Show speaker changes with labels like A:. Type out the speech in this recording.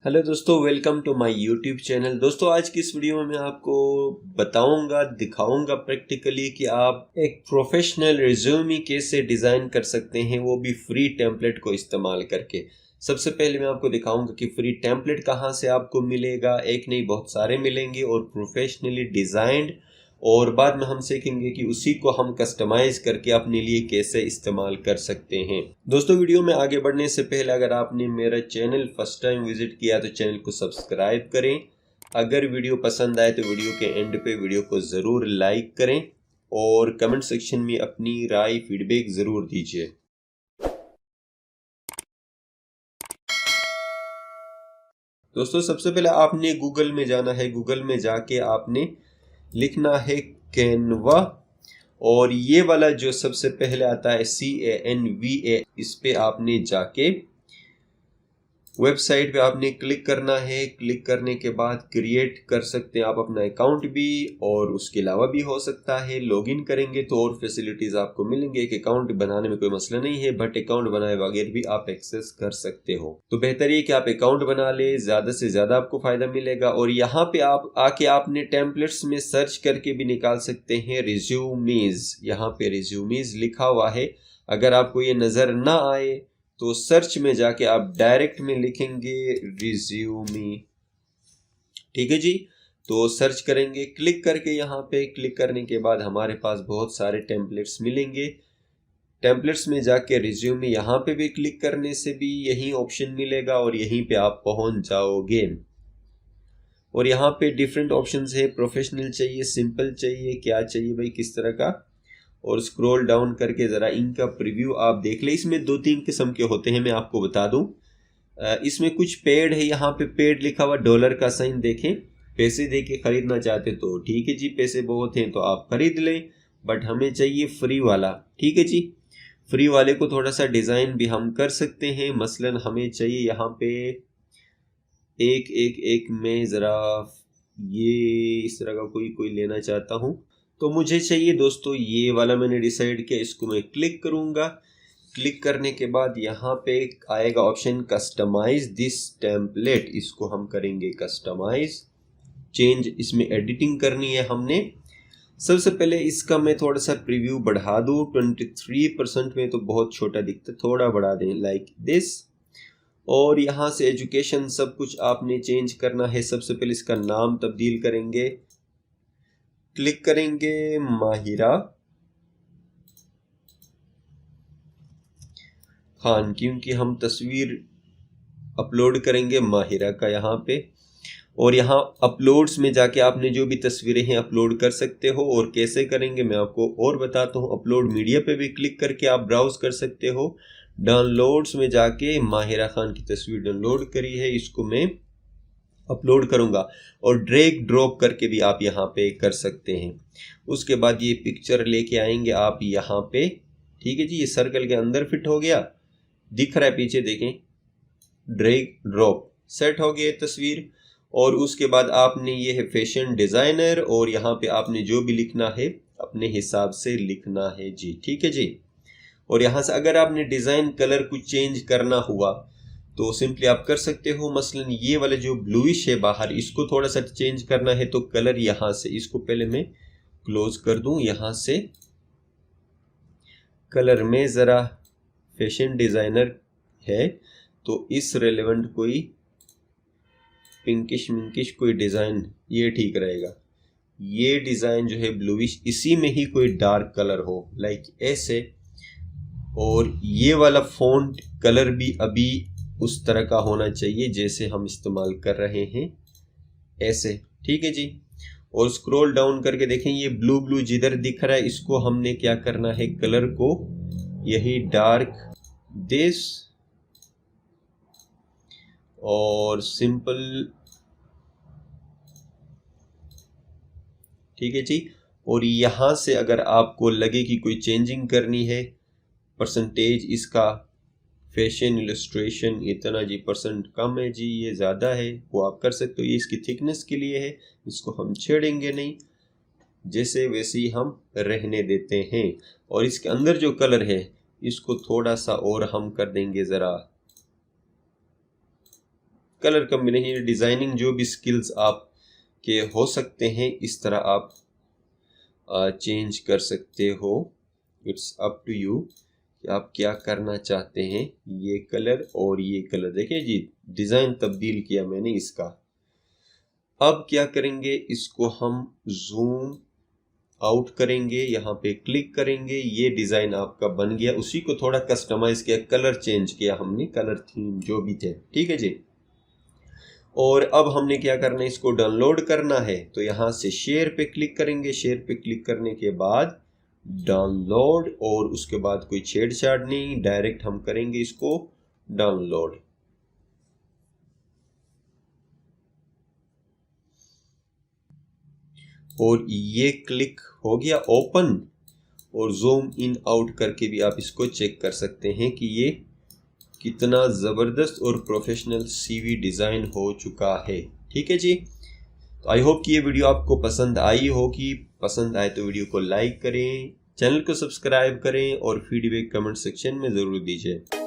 A: Hello दोस्तों, welcome to my YouTube channel. दोस्तों, आज की इस वीडियो में मैं आपको बताऊंगा, दिखाऊंगा प्रैक्टिकली कि आप एक प्रोफेशनल रिज्यूमे कैसे डिज़ाइन कर सकते हैं, वो भी फ्री टेम्पलेट को इस्तेमाल करके। सबसे पहले मैं आपको दिखाऊंगा कि फ्री टेम्पलेट कहाँ से आपको मिलेगा। एक नहीं, बहुत सारे मिलेंगे और प्रोफेशनली डिज़ाइंड। और बाद में हम सीखेंगे कि उसी को हम कस्टमाइज करके अपने लिए कैसे इस्तेमाल कर सकते हैं। दोस्तों, वीडियो में आगे बढ़ने से पहले अगर आपने मेरा चैनल फर्स्ट टाइम विजिट किया तो चैनल को सब्सक्राइब करें। अगर वीडियो पसंद आए तो वीडियो के एंड पे वीडियो को ज़रूर लाइक करें और कमेंट सेक्शन में अपनी राय फीडबैक ज़रूर दीजिए। दोस्तों, सबसे पहले आपने गूगल में जाना है। गूगल में जाके आपने लिखना है कैनवा, और ये वाला जो सबसे पहले आता है CANVA, इस पे आपने जाके वेबसाइट पे आपने क्लिक करना है। क्लिक करने के बाद क्रिएट कर सकते हैं आप अपना अकाउंट भी, और उसके अलावा भी हो सकता है लॉगिन करेंगे तो और फैसिलिटीज आपको मिलेंगे। एक अकाउंट बनाने में कोई मसला नहीं है, बट अकाउंट बनाए बगैर भी आप एक्सेस कर सकते हो। तो बेहतर ये कि आप अकाउंट बना ले, ज्यादा से ज्यादा आपको फायदा मिलेगा। और यहाँ पे आप आके आपने टेम्पलेट्स में सर्च करके भी निकाल सकते हैं रिज्यूमेज। यहाँ पे रिज्यूमेज लिखा हुआ है। अगर आपको ये नजर ना आए तो सर्च में जाके आप डायरेक्ट में लिखेंगे रिज्यूमी। ठीक है जी। तो सर्च करेंगे, क्लिक करके यहाँ पे क्लिक करने के बाद हमारे पास बहुत सारे टेम्पलेट्स मिलेंगे। टेम्पलेट्स में जाके रिज्यूमी यहाँ पे भी क्लिक करने से भी यही ऑप्शन मिलेगा और यहीं पे आप पहुंच जाओगे। और यहाँ पे डिफरेंट ऑप्शंस है। प्रोफेशनल चाहिए, सिंपल चाहिए, क्या चाहिए भाई, किस तरह का। और स्क्रॉल डाउन करके ज़रा इनका प्रीव्यू आप देख ले। इसमें 2-3 किस्म के होते हैं, मैं आपको बता दूं। इसमें कुछ पेड है। यहाँ पे पेड लिखा हुआ डॉलर का साइन देखें। पैसे दे के खरीदना चाहते तो ठीक है जी, पैसे बहुत हैं तो आप खरीद लें, बट हमें चाहिए फ्री वाला। ठीक है जी। फ्री वाले को थोड़ा सा डिज़ाइन भी हम कर सकते हैं। मसलन हमें चाहिए यहाँ पे एक एक एक में ज़रा ये इस तरह का कोई कोई लेना चाहता हूँ। तो मुझे चाहिए दोस्तों ये वाला, मैंने डिसाइड किया, इसको मैं क्लिक करूँगा। क्लिक करने के बाद यहाँ पे आएगा ऑप्शन कस्टमाइज दिस टेम्पलेट। इसको हम करेंगे कस्टमाइज, चेंज, इसमें एडिटिंग करनी है हमने। सबसे पहले इसका मैं थोड़ा सा प्रीव्यू बढ़ा दूँ। 23% में तो बहुत छोटा दिखता है, थोड़ा बढ़ा दें लाइक दिस। और यहाँ से एजुकेशन सब कुछ आपने चेंज करना है। सबसे पहले इसका नाम तब्दील करेंगे, क्लिक करेंगे माहिरा खान, क्योंकि हम तस्वीर अपलोड करेंगे माहिरा का यहाँ पे। और यहाँ अपलोड्स में जाके आपने जो भी तस्वीरें हैं अपलोड कर सकते हो। और कैसे करेंगे मैं आपको और बताता हूँ। अपलोड मीडिया पे भी क्लिक करके आप ब्राउज कर सकते हो। डाउनलोड्स में जाके माहिरा खान की तस्वीर डाउनलोड करी है, इसको मैं अपलोड करूंगा। और ड्रैग ड्रॉप करके भी आप यहाँ पे कर सकते हैं। उसके बाद ये पिक्चर लेके आएंगे आप यहाँ पे। ठीक है जी, ये सर्कल के अंदर फिट हो गया, दिख रहा है पीछे, देखें, ड्रैग ड्रॉप सेट हो गई तस्वीर। और उसके बाद आपने ये है फैशन डिज़ाइनर, और यहाँ पे आपने जो भी लिखना है अपने हिसाब से लिखना है जी। ठीक है जी। और यहाँ से अगर आपने डिज़ाइन कलर कुछ चेंज करना हुआ तो सिंपली आप कर सकते हो। मसलन ये वाले जो ब्लूइश है बाहर, इसको थोड़ा सा चेंज करना है तो कलर यहाँ से, इसको पहले मैं क्लोज कर दूं। यहाँ से कलर में ज़रा फैशन डिज़ाइनर है तो इस रेलेवेंट कोई पिंकिश मिंकिश कोई डिज़ाइन ये ठीक रहेगा। ये डिज़ाइन जो है ब्लूइश, इसी में ही कोई डार्क कलर हो लाइक ऐसे। और ये वाला फ़ॉन्ट कलर भी अभी उस तरह का होना चाहिए जैसे हम इस्तेमाल कर रहे हैं, ऐसे। ठीक है जी। और स्क्रॉल डाउन करके देखें, ये ब्लू ब्लू जिधर दिख रहा है इसको हमने क्या करना है, कलर को यही डार्क दिस और सिंपल। ठीक है जी। और यहाँ से अगर आपको लगे कि कोई चेंजिंग करनी है, परसेंटेज इसका फैशन इलस्ट्रेशन इतना जी परसेंट कम है जी, ये ज़्यादा है, वो आप कर सकते हो। ये इसकी थिकनेस के लिए है, इसको हम छेड़ेंगे नहीं, जैसे वैसे ही हम रहने देते हैं। और इसके अंदर जो कलर है इसको थोड़ा सा और हम कर देंगे ज़रा कलर कम्बिनेशन, डिज़ाइनिंग जो भी स्किल्स आप के हो सकते हैं इस तरह आप चेंज कर सकते हो। इट्स अप टू यू कि आप क्या करना चाहते हैं। ये कलर और ये कलर देखिए जी, डिज़ाइन तब्दील किया मैंने इसका। अब क्या करेंगे, इसको हम जूम आउट करेंगे, यहाँ पे क्लिक करेंगे, ये डिज़ाइन आपका बन गया। उसी को थोड़ा कस्टमाइज किया, कलर चेंज किया हमने, कलर थीम जो भी थे, ठीक है जी। और अब हमने क्या करना है, इसको डाउनलोड करना है, तो यहाँ से शेयर पे क्लिक करेंगे। शेयर पे क्लिक करने के बाद डाउनलोड, और उसके बाद कोई छेड़छाड़ नहीं, डायरेक्ट हम करेंगे इसको डाउनलोड। और ये क्लिक हो गया ओपन, और जूम इन आउट करके भी आप इसको चेक कर सकते हैं कि ये कितना ज़बरदस्त और प्रोफेशनल सीवी डिज़ाइन हो चुका है। ठीक है जी, तो आई होप कि ये वीडियो आपको पसंद आई होगी। पसंद आए तो वीडियो को लाइक करें, चैनल को सब्सक्राइब करें और फीडबैक कमेंट सेक्शन में ज़रूर दीजिए।